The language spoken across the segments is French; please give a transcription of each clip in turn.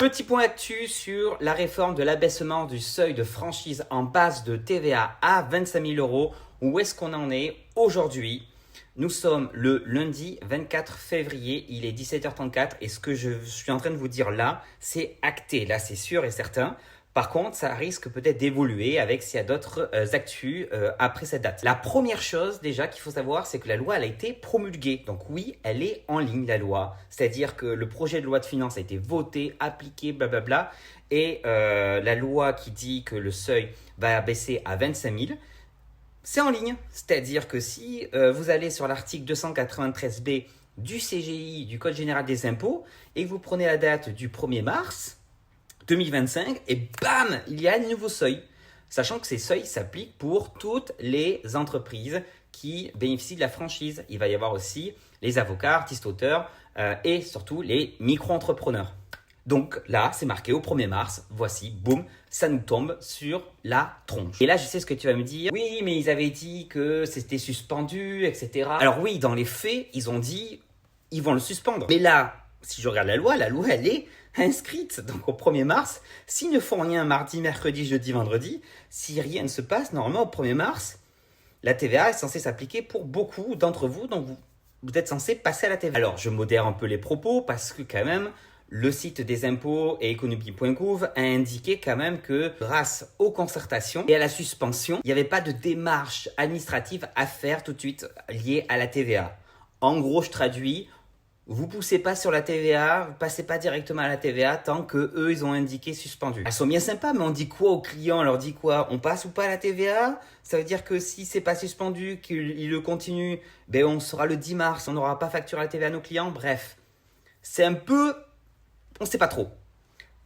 Petit point actu sur la réforme de l'abaissement du seuil de franchise en base de TVA à 25 000 euros. Où est-ce qu'on en est aujourd'hui? Nous sommes le lundi 24 février, il est 17h34 et ce que je suis en train de vous dire là, c'est acté, là c'est sûr et certain. Par contre, ça risque peut-être d'évoluer avec s'il y a d'autres actus après cette date. La première chose déjà qu'il faut savoir, c'est que la loi elle a été promulguée. Donc oui, elle est en ligne la loi. C'est-à-dire que le projet de loi de finances a été voté, appliqué, blablabla. Et la loi qui dit que le seuil va baisser à 25 000, c'est en ligne. C'est-à-dire que si vous allez sur l'article 293B du CGI, du Code général des impôts, et que vous prenez la date du 1er mars 2025, et bam, il y a un nouveau seuil. Sachant que ces seuils s'appliquent pour toutes les entreprises qui bénéficient de la franchise. Il va y avoir aussi les avocats, artistes-auteurs et surtout les micro-entrepreneurs. Donc là, c'est marqué au 1er mars, voici, boum, ça nous tombe sur la tronche. Et là, je sais ce que tu vas me dire. Oui, mais ils avaient dit que c'était suspendu, etc. Alors oui, dans les faits, ils ont dit, ils vont le suspendre. Mais là, si je regarde la loi, elle est inscrite. Donc au 1er mars, s'ils ne font rien mardi, mercredi, jeudi, vendredi, si rien ne se passe, normalement au 1er mars, la TVA est censée s'appliquer pour beaucoup d'entre vous. Donc vous êtes censé passer à la TVA. Alors je modère un peu les propos parce que quand même, le site des impôts et économie.gouv a indiqué quand même que grâce aux concertations et à la suspension, il n'y avait pas de démarche administrative à faire tout de suite liée à la TVA. En gros, je traduis, vous poussez pas sur la TVA, vous passez pas directement à la TVA tant que eux ils ont indiqué suspendu. Elles sont bien sympas, mais on dit quoi aux clients? On leur dit quoi? On passe ou pas à la TVA? Ça veut dire que si c'est pas suspendu, qu'ils le continuent, ben on sera le 10 mars, on n'aura pas facturé la TVA à nos clients. Bref, c'est un peu, on sait pas trop.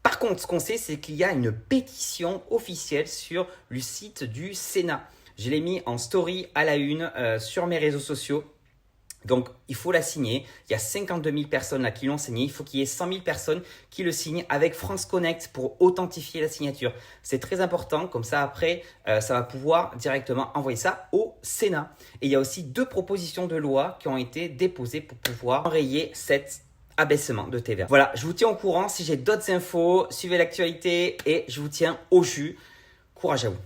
Par contre, ce qu'on sait, c'est qu'il y a une pétition officielle sur le site du Sénat. Je l'ai mis en story à la une sur mes réseaux sociaux. Donc, il faut la signer. Il y a 52 000 personnes là qui l'ont signé. Il faut qu'il y ait 100 000 personnes qui le signent avec France Connect pour authentifier la signature. C'est très important. Comme ça, après, ça va pouvoir directement envoyer ça au Sénat. Et il y a aussi 2 propositions de loi qui ont été déposées pour pouvoir enrayer cet abaissement de TVA. Voilà, je vous tiens au courant. Si j'ai d'autres infos, suivez l'actualité et je vous tiens au jus. Courage à vous.